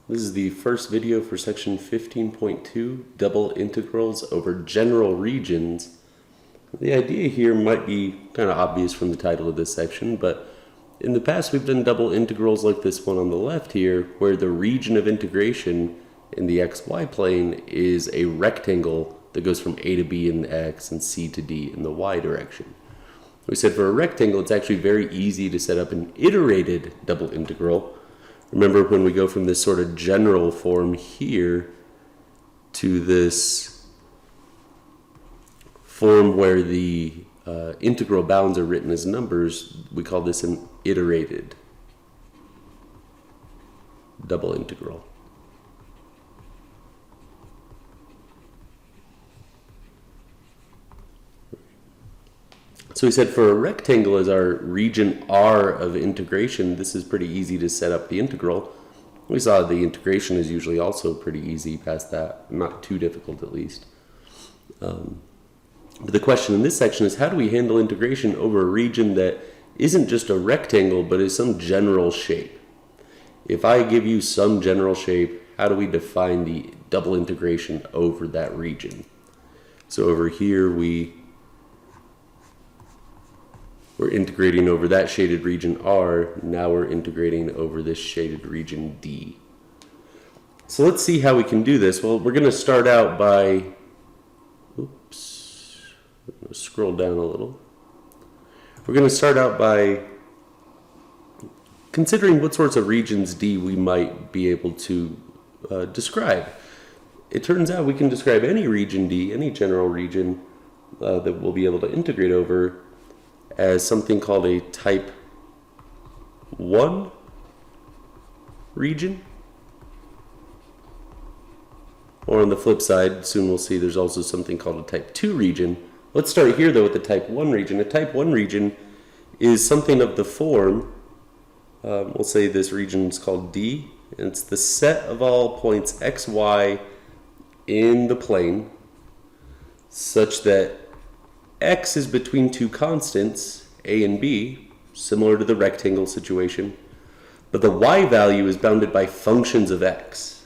This is the first video for section 15.2, double integrals over general regions. The idea here might be kind of obvious from the title of this section, but in the past we've done double integrals like this one on the left here, where the region of integration in the xy plane is a rectangle that goes from a to b in the x and c to d in the y direction. We said for a rectangle it's actually very easy to set up an iterated double integral. Remember, when we go from this sort of general form here to this form where the integral bounds are written as numbers, we call this an iterated double integral. So we said for a rectangle as our region R of integration, this is pretty easy to set up the integral. We saw the integration is usually also pretty easy past that, not too difficult at least. But the question in this section is, how do we handle integration over a region that isn't just a rectangle but is some general shape? If I give you some general shape, how do we define the double integration over that region? So over here we're integrating over that shaded region R. Now we're integrating over this shaded region D. So let's see how we can do this. Well, we're going to start out by, we're going to scroll down a little. We're going to start out by considering what sorts of regions D we might be able to describe. It turns out we can describe any region D, any general region that we'll be able to integrate over, as something called a type 1 region. Or on the flip side, soon we'll see there's also something called a type 2 region. Let's start here though with the type 1 region. A type 1 region is something of the form, we'll say this region is called D, and it's the set of all points x, y in the plane such that x is between two constants, a and b, similar to the rectangle situation, but the y value is bounded by functions of x.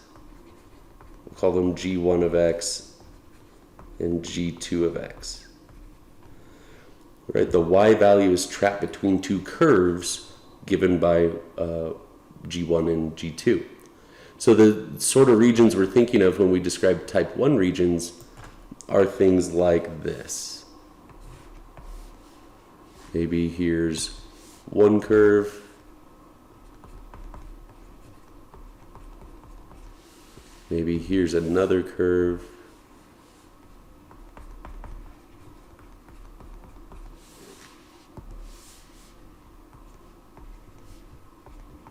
We'll call them g1 of x and g2 of x. Right? The y value is trapped between two curves given by g1 and g2. So the sort of regions we're thinking of when we describe type 1 regions are things like this. Maybe here's one curve, maybe here's another curve,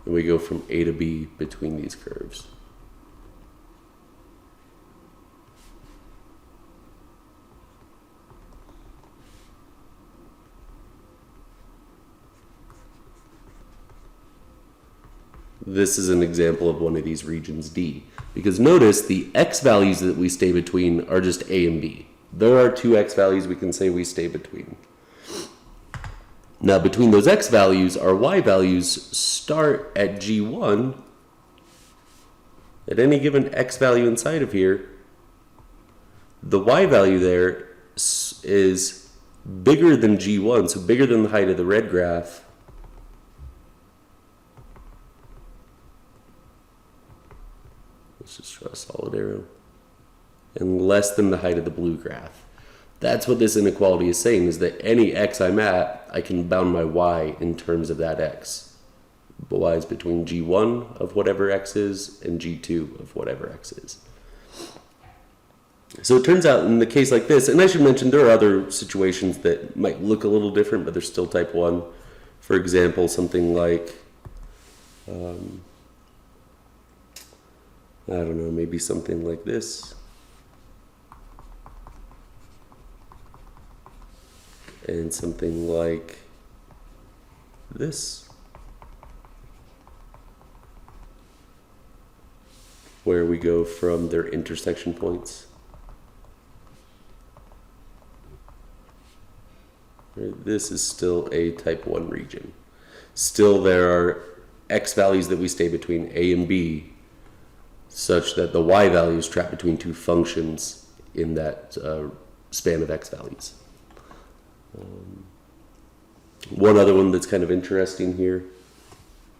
and we go from A to B between these curves. This is an example of one of these regions D. Because notice the x values that we stay between are just A and B. There are two x values we can say we stay between. Now between those x values, our y values start at G1. At any given x value inside of here, the y value there is bigger than G1, so bigger than the height of the red graph. Let's just draw a solid arrow, and less than the height of the blue graph. That's what this inequality is saying, is that any x I'm at, I can bound my y in terms of that x. The y is between g1 of whatever x is and g2 of whatever x is. So it turns out in the case like this, and I should mention there are other situations that might look a little different, but they're still type 1. For example, something like I don't know, maybe something like this. And something like this, where we go from their intersection points. This is still a type 1 region. Still there are x values that we stay between a and b, such that the y value is trapped between two functions in that span of x values. One other one that's kind of interesting here,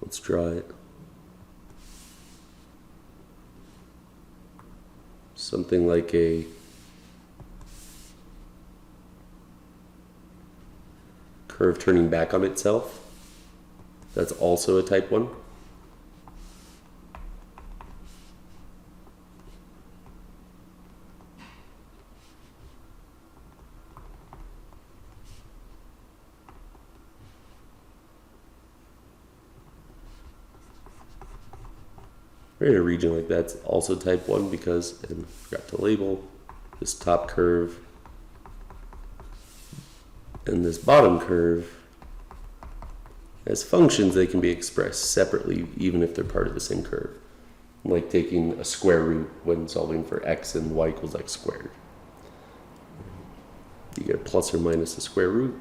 let's draw it. Something like a curve turning back on itself. That's also a type 1. Right, a region like that's also type 1 because, and I forgot to label, this top curve and this bottom curve as functions. They can be expressed separately even if they're part of the same curve. Like taking a square root when solving for x and y equals x squared. You get plus or minus the square root.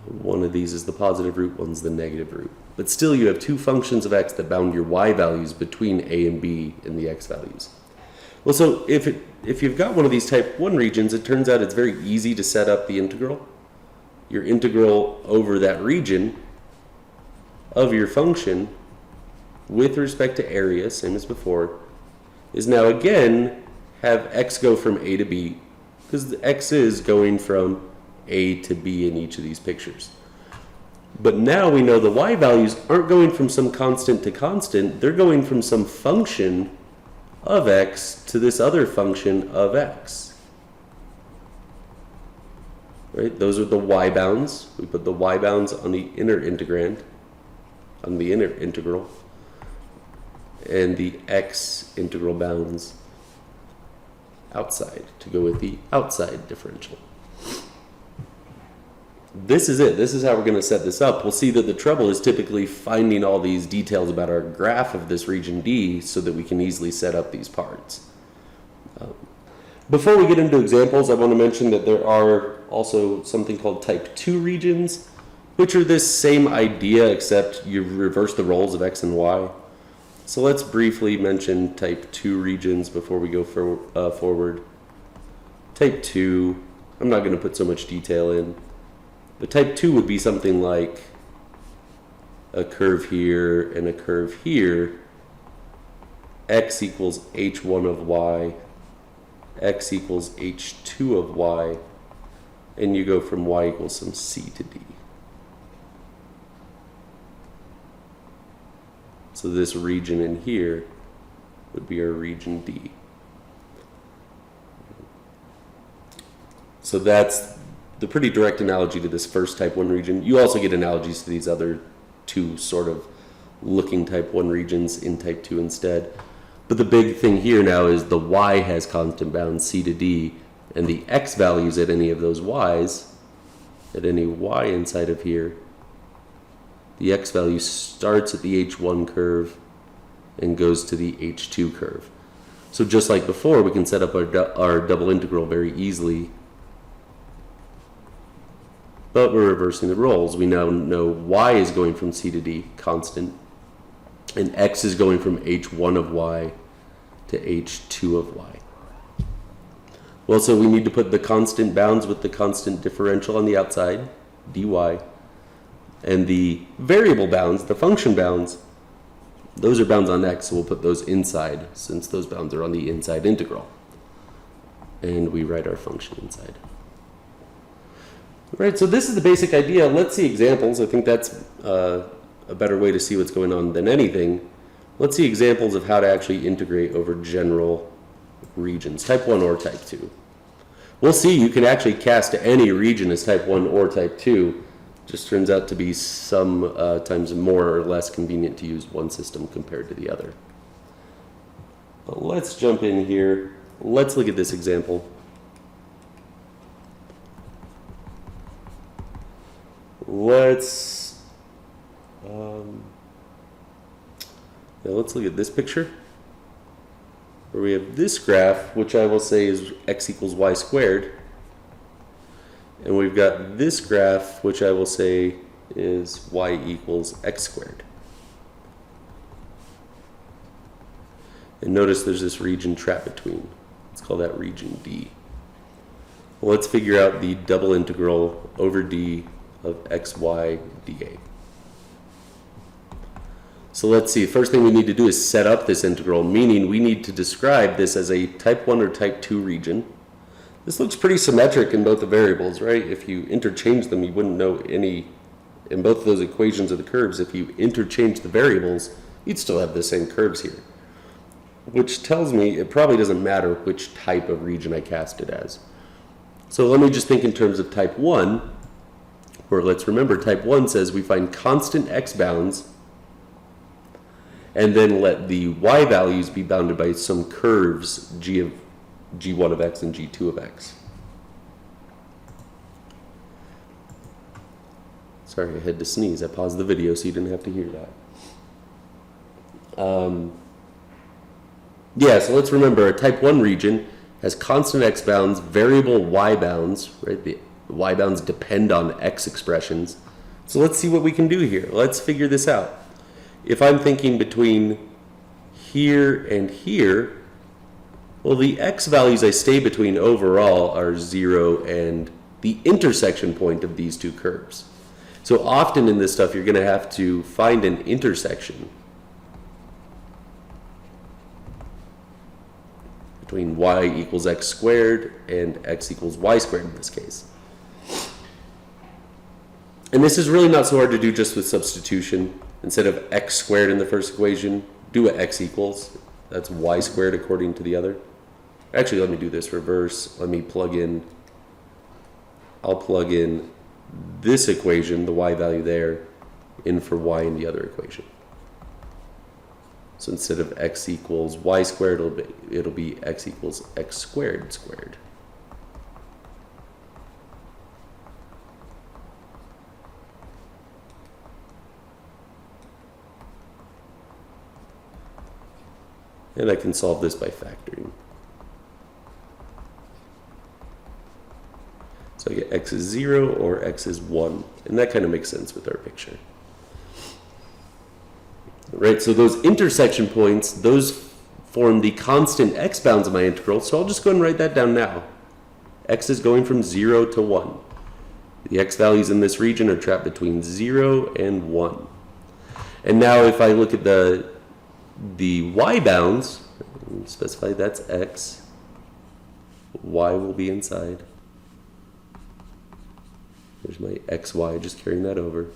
One of these is the positive root, one's the negative root. But still you have two functions of x that bound your y values between a and b in the x values. Well, so if you've got one of these type 1 regions, it turns out it's very easy to set up the integral. Your integral over that region of your function with respect to area, same as before, is now again have x go from a to b, because the x is going from a to b in each of these pictures. But now we know the y values aren't going from some constant to constant, they're going from some function of x to this other function of x. Right? Those are the y bounds. We put the y bounds on the inner integrand, on the inner integral, and the x integral bounds outside to go with the outside differential. This is it. This is how we're going to set this up. We'll see that the trouble is typically finding all these details about our graph of this region D so that we can easily set up these parts. Before we get into examples, I want to mention that there are also something called type 2 regions, which are this same idea except you reverse the roles of x and y. So let's briefly mention type 2 regions before we go forward. Type 2, I'm not going to put so much detail in. But type 2 would be something like a curve here and a curve here. X equals h1 of y, x equals h2 of y, and you go from y equals some c to d. So this region in here would be our region D. So that's the pretty direct analogy to this first type 1 region. You also get analogies to these other two sort of looking type 1 regions in type 2 instead. But the big thing here now is the y has constant bounds c to d, and the x values at any of those y's, at any y inside of here, the x value starts at the h1 curve and goes to the h2 curve. So just like before, we can set up our double integral very easily. But we're reversing the roles. We now know y is going from c to d, constant, and x is going from h1 of y to h2 of y. Well, so we need to put the constant bounds with the constant differential on the outside, dy, and the variable bounds, the function bounds, those are bounds on x, so we'll put those inside since those bounds are on the inside integral. And we write our function inside. Right, so this is the basic idea. Let's see examples. I think that's a better way to see what's going on than anything. Let's see examples of how to actually integrate over general regions, type 1 or type 2. We'll see you can actually cast any region as type 1 or type 2. Just turns out to be sometimes more or less convenient to use one system compared to the other. But let's jump in here. Let's look at this example. Let's look at this picture where we have this graph, which I will say is x equals y squared, and we've got this graph, which I will say is y equals x squared. And notice there's this region trapped between. Let's call that region D. Well, let's figure out the double integral over D of xy dA. So let's see, first thing we need to do is set up this integral, meaning we need to describe this as a type 1 or type 2 region. This looks pretty symmetric in both the variables, right? If you interchange them, you wouldn't know any, in both of those equations of the curves, if you interchange the variables, you'd still have the same curves here. Which tells me it probably doesn't matter which type of region I cast it as. So let me just think in terms of type 1, where let's remember type 1 says we find constant x bounds and then let the y values be bounded by some curves g1 of x and g2 of x. Sorry, I had to sneeze. I paused the video so you didn't have to hear that. Yeah, so let's remember a type 1 region has constant x bounds, variable y bounds, right? The y bounds depend on x expressions. So let's see what we can do here. Let's figure this out. If I'm thinking between here and here, well, the x values I stay between overall are 0 and the intersection point of these two curves. So often in this stuff, you're going to have to find an intersection between y equals x squared and x equals y squared in this case. And this is really not so hard to do just with substitution. Instead of x squared in the first equation, do what x equals. That's y squared according to the other. Actually, let me do this reverse. Let me plug in, I'll plug in this equation, the y value there, in for y in the other equation. So instead of x equals y squared, it'll be x equals x squared squared. And I can solve this by factoring. So I get x is 0 or x is 1. And that kind of makes sense with our picture. Right, so those intersection points, those form the constant x bounds of my integral. So I'll just go and write that down now. X is going from 0 to 1. The x values in this region are trapped between 0 and 1. And now if I look at the y bounds, specify that's x, y will be inside. There's my xy, just carrying that over.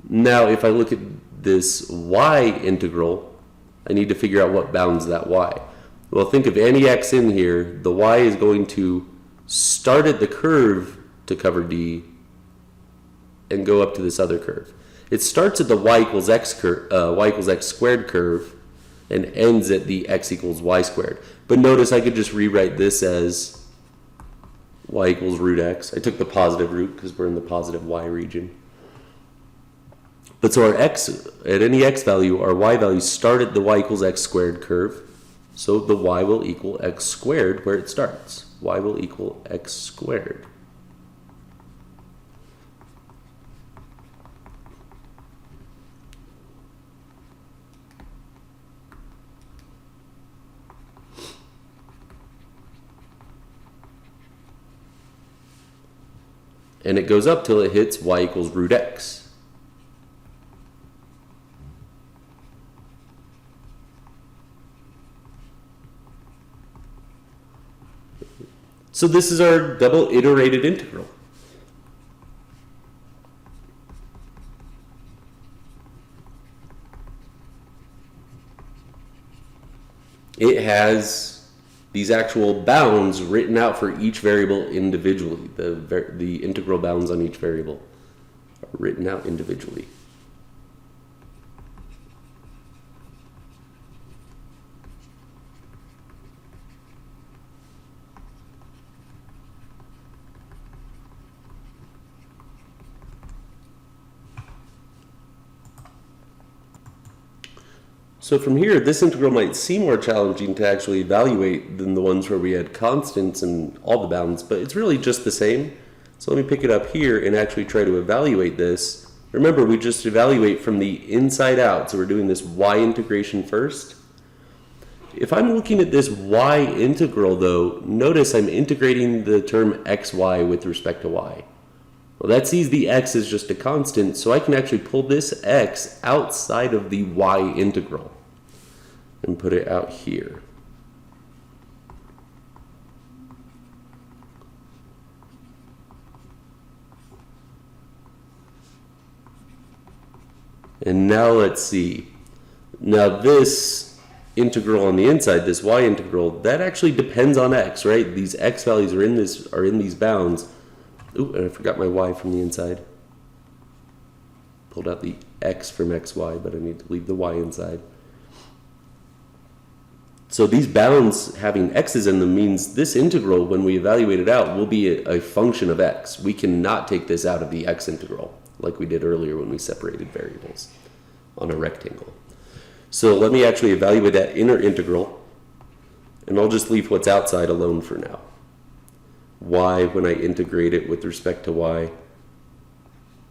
Now if I look at this y integral, I need to figure out what bounds that y. Well, think of any x in here, the y is going to start at the curve to cover D and go up to this other curve. It starts at the y equals x squared curve and ends at the x equals y squared. But notice I could just rewrite this as y equals root x. I took the positive root because we're in the positive y region. But so our x, at any x value, our y values start at the y equals x squared curve. So the y will equal x squared where it starts. Y will equal x squared. And it goes up till it hits y equals root x. So this is our double iterated integral. It has these actual bounds written out for each variable individually. The integral bounds on each variable are written out individually. So from here, this integral might seem more challenging to actually evaluate than the ones where we had constants and all the bounds, but it's really just the same. So let me pick it up here and actually try to evaluate this, Remember, we just evaluate from the inside out, so we're doing this y integration first. If I'm looking at this y integral, though, notice I'm integrating the term xy with respect to y. Well, that sees the x as just a constant, so I can actually pull this x outside of the y integral and put it out here. And now let's see. Now this integral on the inside, this y integral, that actually depends on x, right? These x values are in these bounds. Ooh, and I forgot my y from the inside. Pulled out the x from xy, but I need to leave the y inside. So these bounds having x's in them means this integral, when we evaluate it out, will be a function of x. We cannot take this out of the x integral, like we did earlier when we separated variables on a rectangle. So let me actually evaluate that inner integral, and I'll just leave what's outside alone for now. Y, when I integrate it with respect to y,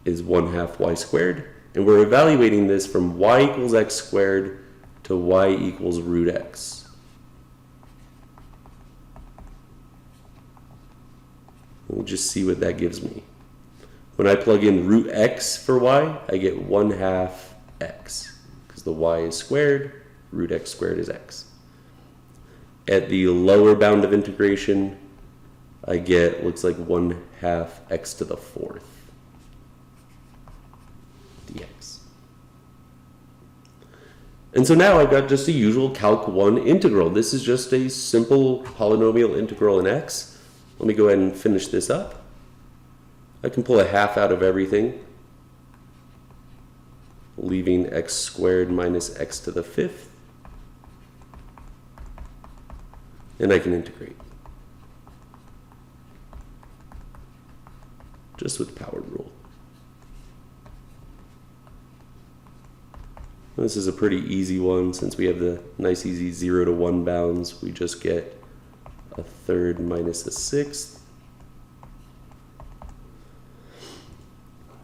is 1/2 y squared, and we're evaluating this from y equals x squared to y equals root x. Let me just see what that gives me. When I plug in root x for y, I get 1/2 x, because the y is squared, root x squared is x. At the lower bound of integration, I get, looks like 1/2 x to the 4th dx. And so now I've got just a usual Calc 1 integral. This is just a simple polynomial integral in x. Let me go ahead and finish this up. I can pull a half out of everything, leaving x squared minus x to the 5th. And I can integrate. Just with power rule. This is a pretty easy one since we have the nice easy 0 to 1 bounds. We just get a third minus a sixth.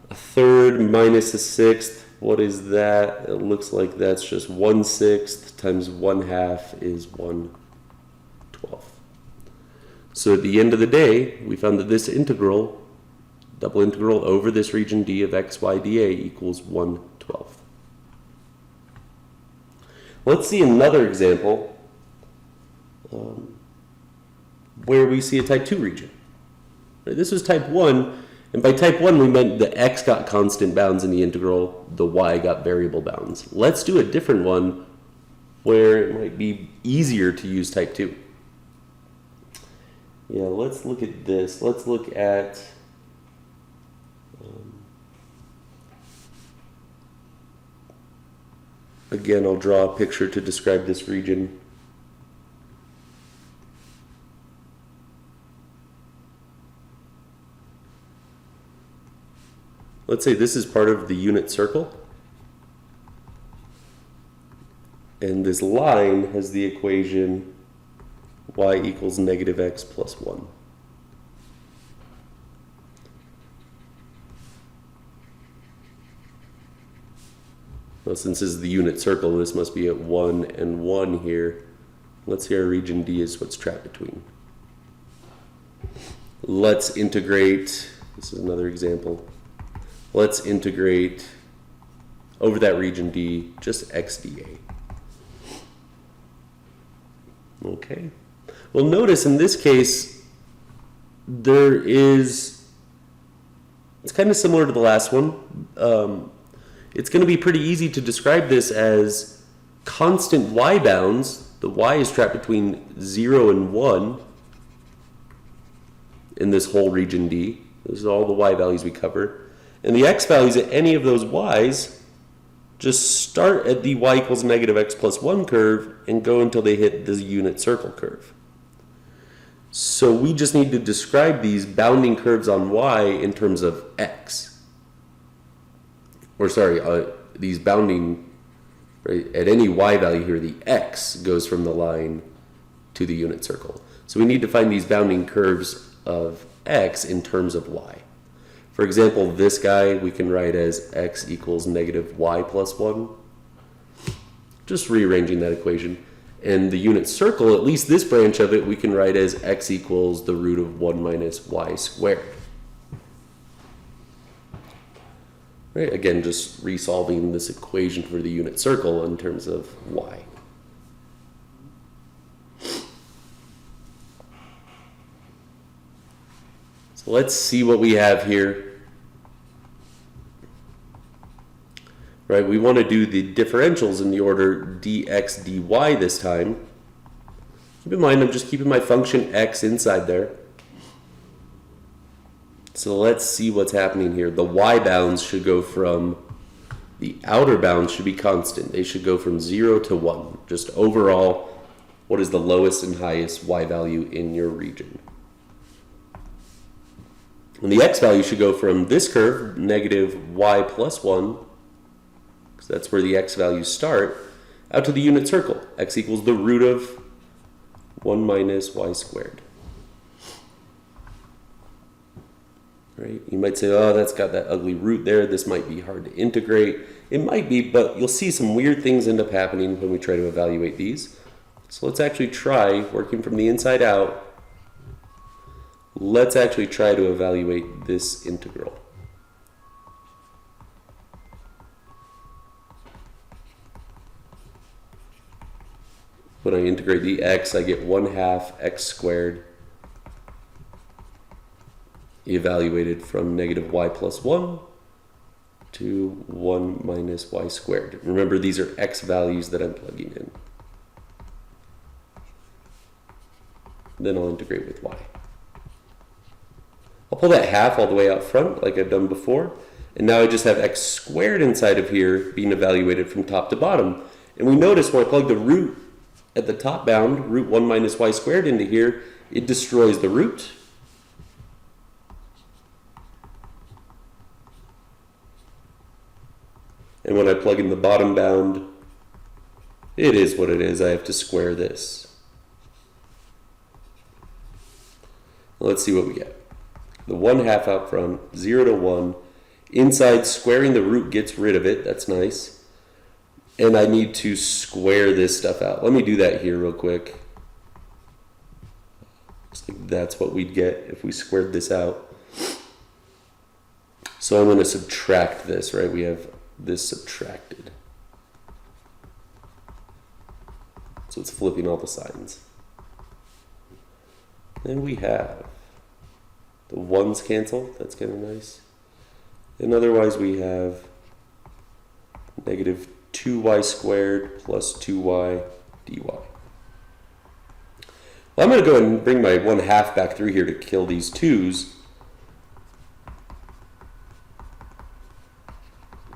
A third minus a sixth, what is that? It looks like that's just 1/6 times 1/2 is 1/12. So at the end of the day, we found that this integral, double integral over this region D of xy dA equals 1/12. Let's see another example where we see a type 2 region. This was type 1, and by type 1 we meant the x got constant bounds in the integral, the y got variable bounds. Let's do a different one where it might be easier to use type 2. Yeah, let's look at this. Let's look at again, I'll draw a picture to describe this region. Let's say this is part of the unit circle, and this line has the equation y equals negative x plus 1. Well, since this is the unit circle, this must be at 1 and 1 here. Let's say our region D is what's trapped between. Let's integrate, this is another example. Let's integrate over that region D, just x dA. Okay. Well, notice in this case, it's kind of similar to the last one. It's going to be pretty easy to describe this as constant y bounds. The y is trapped between 0 and 1 in this whole region D. Those are all the y values we cover. And the x values at any of those y's just start at the y equals negative x plus 1 curve and go until they hit the unit circle curve. So we just need to describe these bounding curves on y in terms of x. Or sorry, these bounding, right, at any y value here, the x goes from the line to the unit circle. So we need to find these bounding curves of x in terms of y. For example, this guy we can write as x equals negative y plus 1. Just rearranging that equation. And the unit circle, at least this branch of it, we can write as x equals the root of 1 minus y squared. Right, again, just resolving this equation for the unit circle in terms of y. So let's see what we have here. Right, we want to do the differentials in the order dx dy this time. Keep in mind, I'm just keeping my function x inside there. So let's see what's happening here. The y bounds should go from, the outer bounds should be constant. They should go from 0 to 1. Just overall, what is the lowest and highest y value in your region? And the x value should go from this curve, negative y plus 1, because that's where the x values start, out to the unit circle. X equals the root of 1 minus y squared. Right? You might say, oh, that's got that ugly root there. This might be hard to integrate. It might be, but you'll see some weird things end up happening when we try to evaluate these. So let's actually try working from the inside out. Let's actually try to evaluate this integral. When I integrate the x, I get 1/2 x squared evaluated from negative y plus 1 to 1 minus y squared. Remember, these are x values that I'm plugging in. Then I'll integrate with y. I'll pull that half all the way out front like I've done before. And now I just have x squared inside of here being evaluated from top to bottom. And we notice when I plug the root at the top bound, root 1 minus y squared into here, it destroys the root. And when I plug in the bottom bound, it is what it is. I have to square this. Let's see what we get. The 1/2 out front, 0 to 1. Inside, squaring the root gets rid of it. That's nice. And I need to square this stuff out. Let me do that here real quick. Looks like that's what we'd get if we squared this out. So I'm going to subtract this, right? We have this subtracted. So it's flipping all the signs. And we have the 1's cancel. That's kind of nice. And otherwise we have negative 2y squared plus 2y dy. Well, I'm going to go ahead and bring my 1/2 back through here to kill these 2's.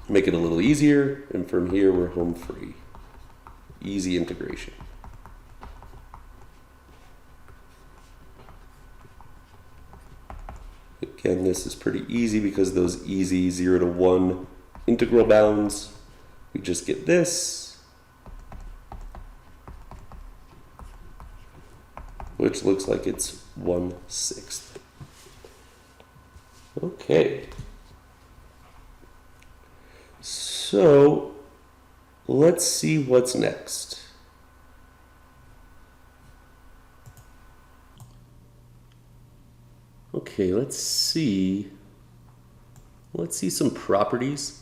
Make it a little easier, and from here we're home free. Easy integration. Again, this is pretty easy because those easy 0 to 1 integral bounds, we just get this, which looks like it's 1/6. Okay. So let's see what's next. Okay, let's see some properties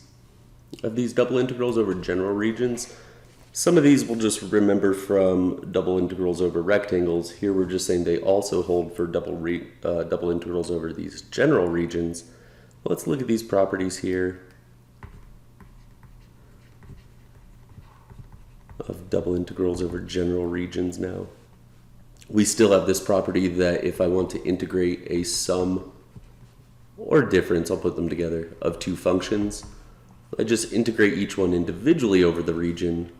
of these double integrals over general regions. Some of these we'll just remember from double integrals over rectangles. Here we're just saying they also hold for double integrals over these general regions. Let's look at these properties here of double integrals over general regions now. We still have this property that if I want to integrate a sum or difference, I'll put them together, of two functions, I just integrate each one individually over the region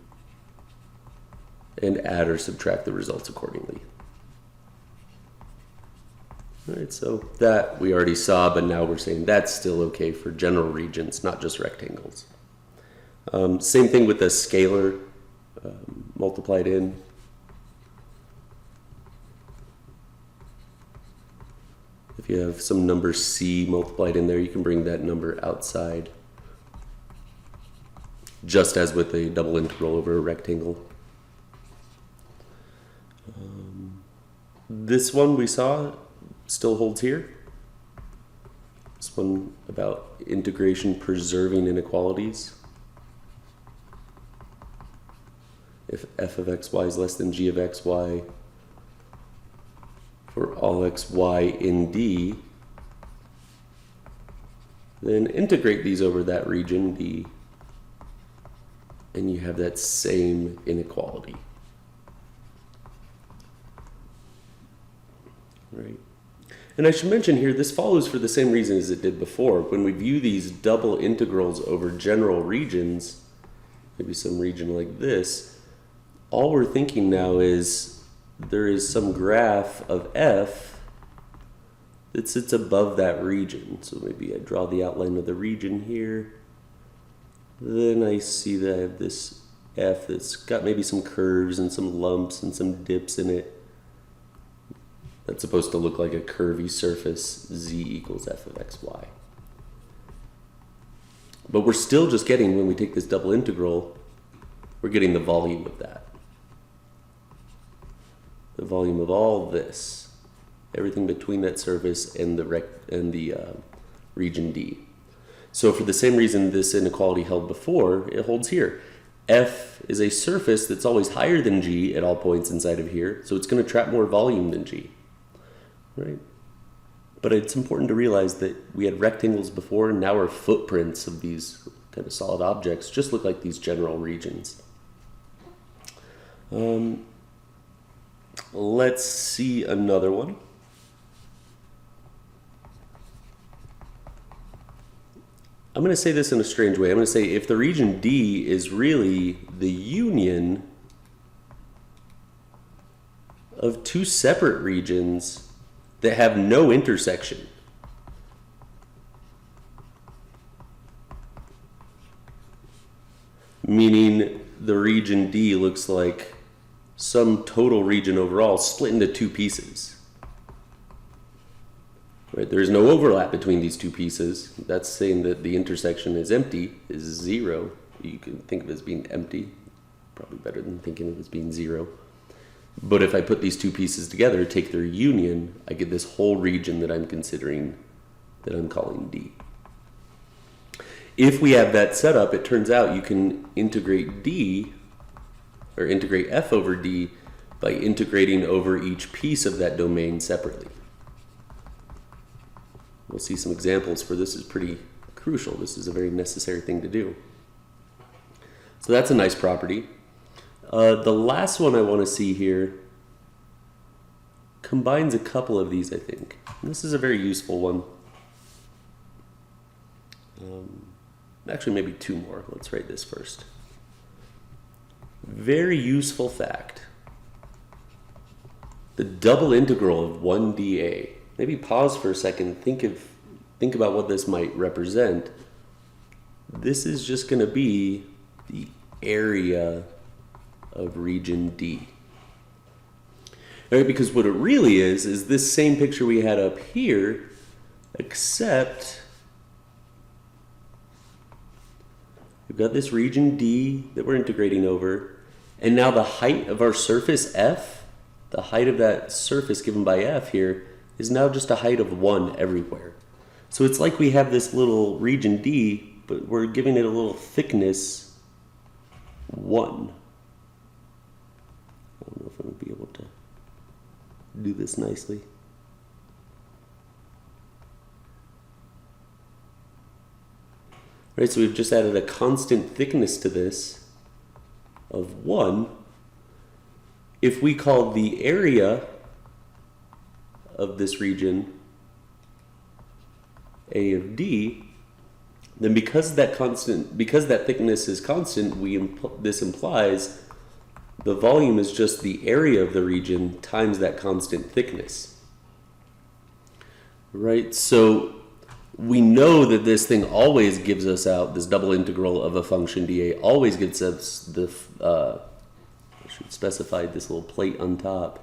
and add or subtract the results accordingly. All right, so that we already saw, but now we're saying that's still okay for general regions, not just rectangles. Same thing with the scalar multiplied in. If you have some number c multiplied in there, you can bring that number outside, just as with a double integral over a rectangle. This one we saw still holds here. This one about integration preserving inequalities. If f of xy is less than g of xy for all xy in D, then integrate these over that region D, and you have that same inequality. Right. And I should mention here, this follows for the same reason as it did before. When we view these double integrals over general regions, maybe some region like this, all we're thinking now is there is some graph of f that sits above that region. So maybe I draw the outline of the region here. Then I see that I have this f that's got maybe some curves and some lumps and some dips in it. That's supposed to look like a curvy surface, z equals f of xy. But we're still just getting, when we take this double integral, we're getting the volume of that. The volume of all this, everything between that surface and the region D. So for the same reason this inequality held before, it holds here. F is a surface that's always higher than G at all points inside of here, so it's going to trap more volume than G. Right? But it's important to realize that we had rectangles before, and now our footprints of these kind of solid objects just look like these general regions. Let's see another one. I'm going to say this in a strange way. I'm going to say if the region D is really the union of two separate regions that have no intersection. Meaning the region D looks like some total region overall split into two pieces. Right? There's no overlap between these two pieces. That's saying that the intersection is empty, is zero. You can think of it as being empty. Probably better than thinking of it as being zero. But if I put these two pieces together, take their union, I get this whole region that I'm considering, that I'm calling D. If we have that set up, it turns out you can integrate D, or integrate f over D, by integrating over each piece of that domain separately. We'll see some examples for this is pretty crucial. This is a very necessary thing to do. So that's a nice property. The last one I want to see here combines a couple of these, I think. And this is a very useful one. Actually, maybe two more. Let's write this first. Very useful fact. The double integral of 1 dA. Maybe pause for a second, think about what this might represent. This is just going to be the area of region D. All right, because what it really is this same picture we had up here, except we've got this region D that we're integrating over, and now the height of our surface F, the height of that surface given by F here, is now just a height of 1 everywhere. So it's like we have this little region D, but we're giving it a little thickness 1. I don't know if I'm going to be able to do this nicely. Right, so we've just added a constant thickness to this of 1. If we call the area of this region A of D, then because that thickness is constant, this implies the volume is just the area of the region times that constant thickness. Right? So we know that this thing always gives us out, this double integral of a function dA always gives us the, I should specify this little plate on top.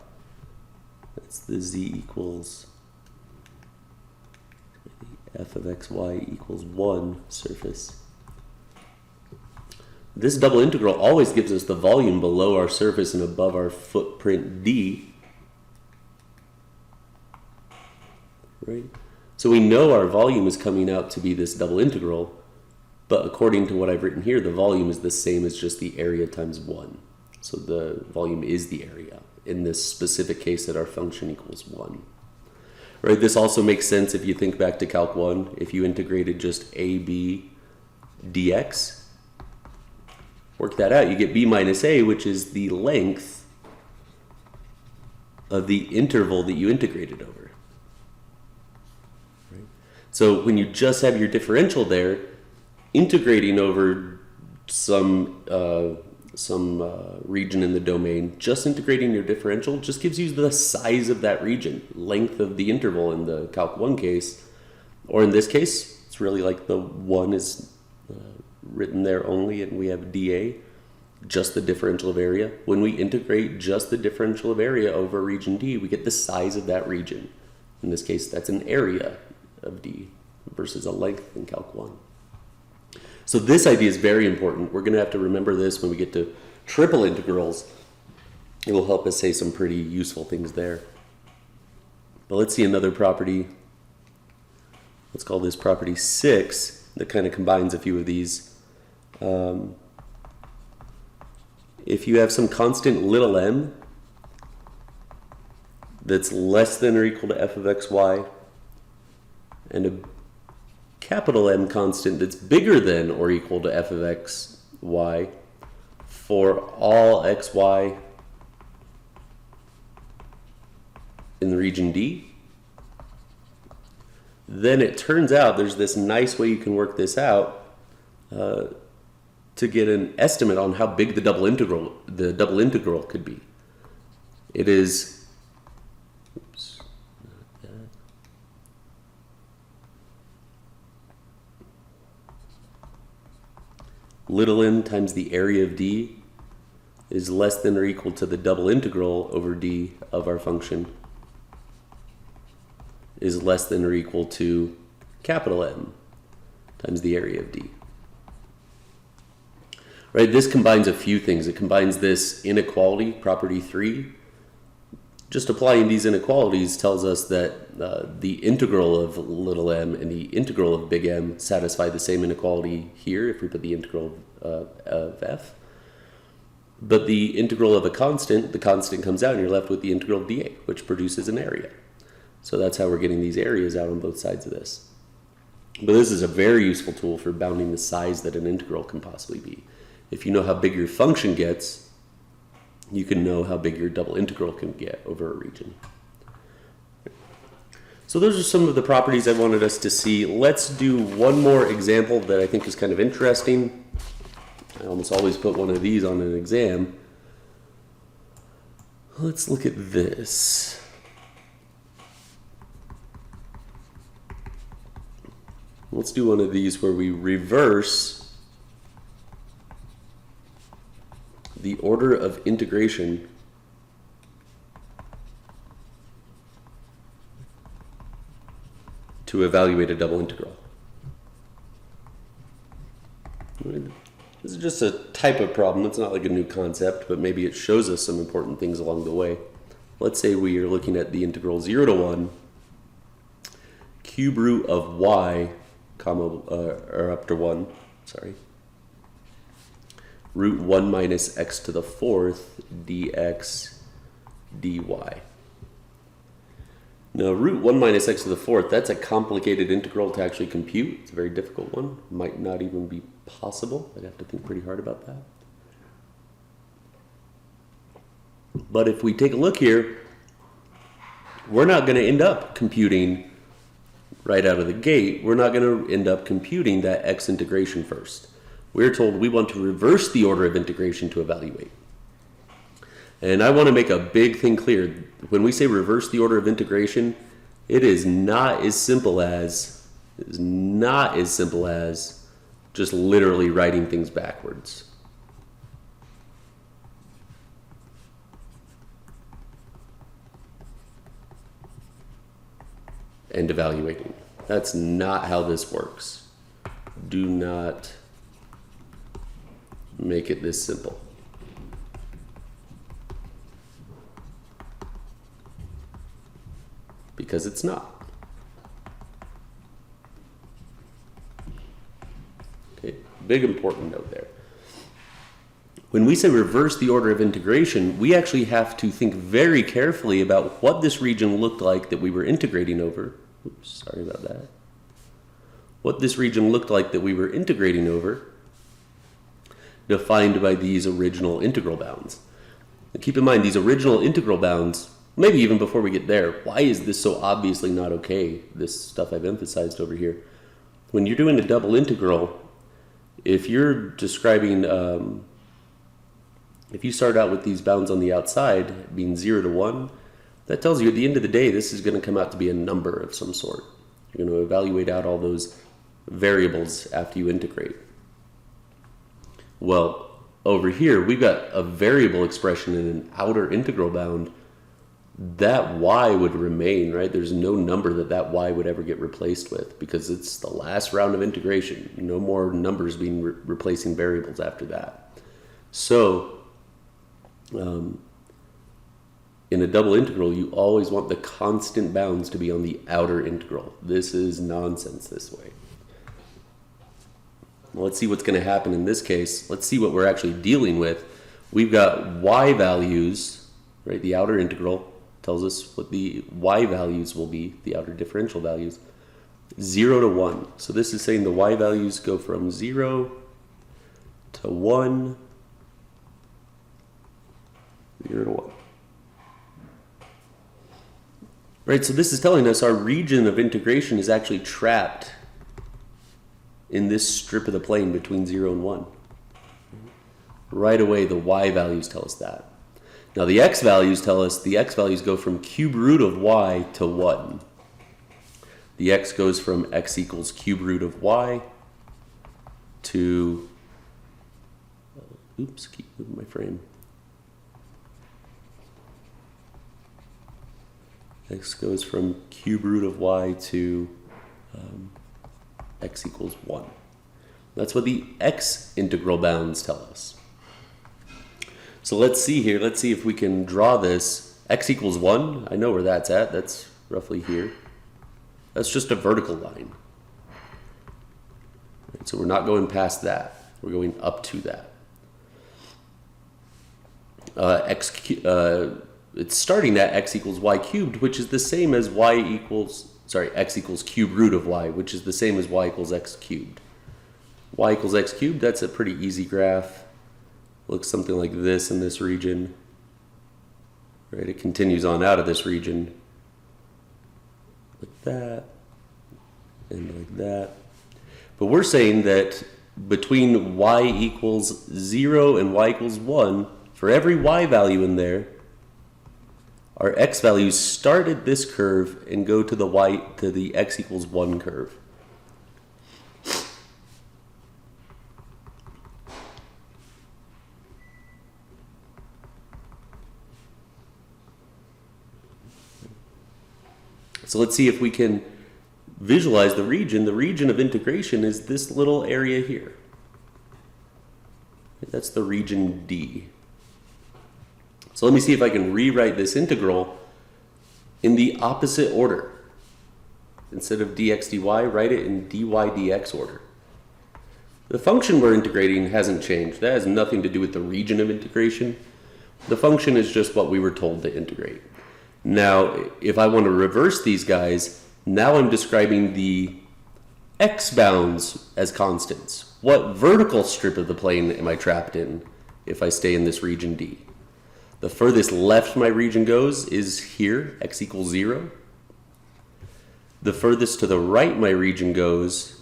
That's the z equals f of xy equals 1 surface. This double integral always gives us the volume below our surface and above our footprint D. Right? So we know our volume is coming out to be this double integral, but according to what I've written here, the volume is the same as just the area times 1. So the volume is the area in this specific case that our function equals 1. Right? This also makes sense if you think back to Calc 1. If you integrated just AB dx, work that out, you get b minus a, which is the length of the interval that you integrated over. Right? So when you just have your differential there, integrating over some region in the domain, just integrating your differential just gives you the size of that region, length of the interval in the Calc 1 case, or in this case, it's really like the 1 is written there only, and we have dA, just the differential of area. When we integrate just the differential of area over region D, we get the size of that region. In this case, that's an area of D versus a length in Calc 1. So this idea is very important. We're going to have to remember this when we get to triple integrals. It will help us say some pretty useful things there. But let's see another property. Let's call this property 6 that kind of combines a few of these. If you have some constant little m that's less than or equal to f of xy, and a capital M constant that's bigger than or equal to f of xy for all xy in the region D, then it turns out there's this nice way you can work this out to get an estimate on how big the double integral could be. It is little m times the area of D is less than or equal to the double integral over D of our function is less than or equal to capital M times the area of D. Right, this combines a few things. It combines this inequality, property 3. Just applying these inequalities tells us that the integral of little m and the integral of big M satisfy the same inequality here if we put the integral of f. But the integral of a constant, the constant comes out and you're left with the integral of dA, which produces an area. So that's how we're getting these areas out on both sides of this. But this is a very useful tool for bounding the size that an integral can possibly be. If you know how big your function gets, you can know how big your double integral can get over a region. So those are some of the properties I wanted us to see. Let's do one more example that I think is kind of interesting. I almost always put one of these on an exam. Let's look at this. Let's do one of these where we reverse the order of integration to evaluate a double integral. This is just a type of problem. It's not like a new concept, but maybe it shows us some important things along the way. Let's say we are looking at the integral 0 to 1 cube root of y, or up to 1, sorry, root 1 minus x to the 4th dx dy. Now, root 1 minus x to the 4th, that's a complicated integral to actually compute. It's a very difficult one. Might not even be possible. I'd have to think pretty hard about that. But if we take a look here, we're not going to end up computing right out of the gate. We're not going to end up computing that x integration first. We're told we want to reverse the order of integration to evaluate. And I want to make a big thing clear. When we say reverse the order of integration, it is not as simple as just literally writing things backwards. And evaluating. That's not how this works. Do not make it this simple. Because it's not. Okay, big important note there. When we say reverse the order of integration, we actually have to think very carefully about what this region looked like that we were integrating over. Oops, sorry about that. What this region looked like that we were integrating over, defined by these original integral bounds. And keep in mind, these original integral bounds, maybe even before we get there, why is this so obviously not okay, this stuff I've emphasized over here? When you're doing a double integral, if you're describing, if you start out with these bounds on the outside being 0 to 1, that tells you at the end of the day, this is going to come out to be a number of some sort. You're going to evaluate out all those variables after you integrate. Well, over here, we've got a variable expression in an outer integral bound. That y would remain, right? There's no number that y would ever get replaced with because it's the last round of integration. No more numbers being replacing variables after that. So, in a double integral, you always want the constant bounds to be on the outer integral. This is nonsense this way. Well, let's see what's going to happen in this case. Let's see what we're actually dealing with. We've got y values, right? The outer integral tells us what the y values will be, the outer differential values, 0 to 1. So this is saying the y values go from 0 to 1, 0 to 1. Right, so this is telling us our region of integration is actually trapped in this strip of the plane between 0 and 1. Right away, the y values tell us that. Now the x values tell us the x values go from cube root of y to 1. The x goes from x equals cube root of y to, oops, keep moving my frame. X goes from cube root of y to x equals 1. That's what the x integral bounds tell us. So let's see here. Let's see if we can draw this. X equals 1. I know where that's at. That's roughly here. That's just a vertical line. Right, so we're not going past that. We're going up to that. It's starting at x equals y cubed, which is the same as x equals cube root of y, which is the same as y equals x cubed. Y equals x cubed, that's a pretty easy graph. Looks something like this in this region. Right, it continues on out of this region. Like that, and like that. But we're saying that between y equals 0 and y equals 1, for every y value in there, our x values start at this curve and go to the x equals 1 curve. So let's see if we can visualize the region. The region of integration is this little area here. That's the region D. So let me see if I can rewrite this integral in the opposite order. Instead of dx dy, write it in dy dx order. The function we're integrating hasn't changed. That has nothing to do with the region of integration. The function is just what we were told to integrate. Now, if I want to reverse these guys, now I'm describing the x bounds as constants. What vertical strip of the plane am I trapped in if I stay in this region D? The furthest left my region goes is here, x equals 0. The furthest to the right my region goes,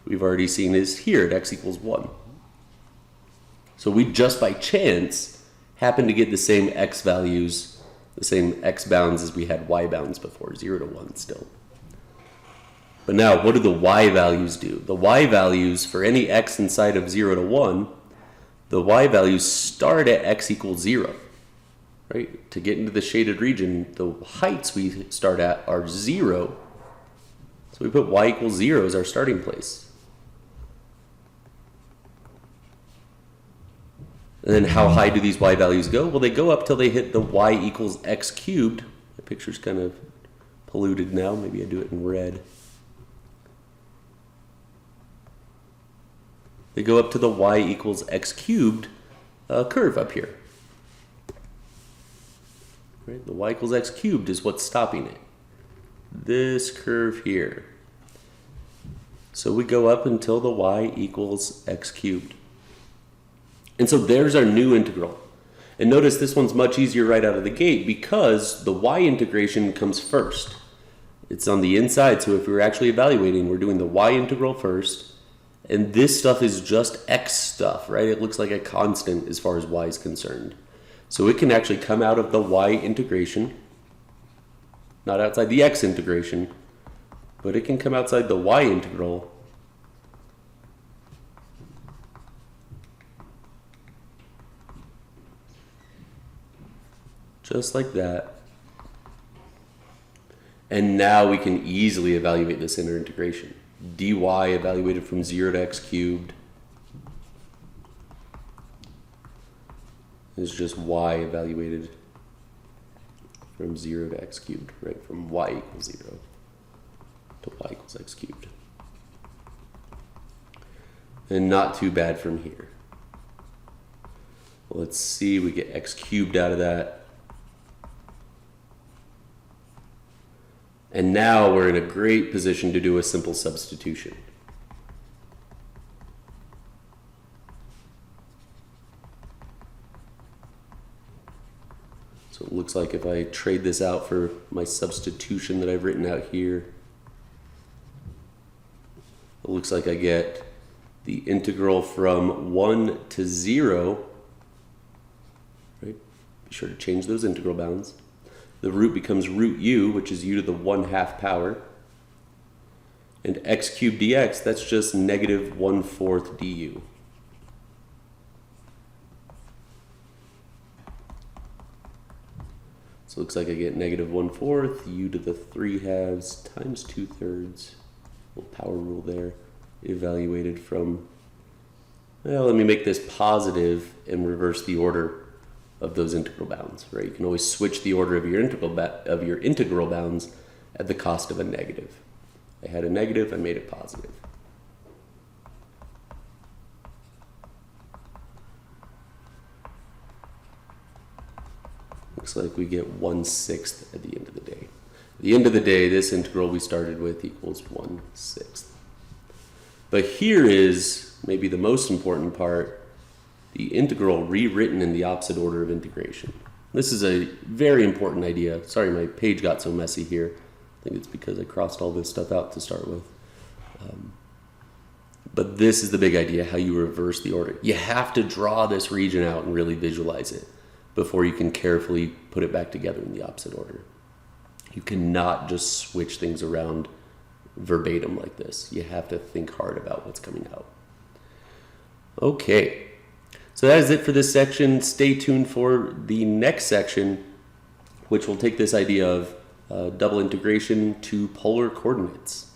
we've already seen, is here at x equals 1. So we just by chance happen to get the same x values, the same x bounds as we had y bounds before, 0 to 1 still. But now, what do the y values do? The y values, for any x inside of 0 to 1, the y values start at x equals 0. Right? To get into the shaded region, the heights we start at are 0. So we put y equals 0 as our starting place. And then how high do these y values go? Well, they go up till they hit the y equals x cubed. The picture's kind of polluted now. Maybe I do it in red. They go up to the y equals x cubed curve up here. Right? The y equals x cubed is what's stopping it. This curve here. So we go up until the y equals x cubed. And so there's our new integral. And notice this one's much easier right out of the gate because the y integration comes first. It's on the inside, so if we're actually evaluating, we're doing the y integral first. And this stuff is just x stuff, right? It looks like a constant as far as y is concerned. So it can actually come out of the y integration, not outside the x integration, but it can come outside the y integral. Just like that. And now we can easily evaluate this inner integration. dy evaluated from 0 to x cubed is just y evaluated from 0 to x cubed, right? From y equals 0 to y equals x cubed. And not too bad from here. Well, let's see, we get x cubed out of that. And now we're in a great position to do a simple substitution. So it looks like if I trade this out for my substitution that I've written out here, it looks like I get the integral from 1 to 0, right? Be sure to change those integral bounds. The root becomes root u, which is u to the 1/2 power. And x cubed dx, that's just negative 1/4 du. So it looks like I get negative 1/4 u to the 3/2 times 2/3. Little power rule there. Evaluated from, well, let me make this positive and reverse the order of those integral bounds, right? You can always switch the order of your integral bounds at the cost of a negative. I had a negative, I made it positive. Looks like we get 1/6 at the end of the day. At the end of the day, this integral we started with equals 1/6. But here is maybe the most important part, the integral rewritten in the opposite order of integration. This is a very important idea. Sorry, my page got so messy here. I think it's because I crossed all this stuff out to start with. But this is the big idea, how you reverse the order. You have to draw this region out and really visualize it before you can carefully put it back together in the opposite order. You cannot just switch things around verbatim like this. You have to think hard about what's coming out. Okay. So that is it for this section. Stay tuned for the next section, which will take this idea of double integration to polar coordinates.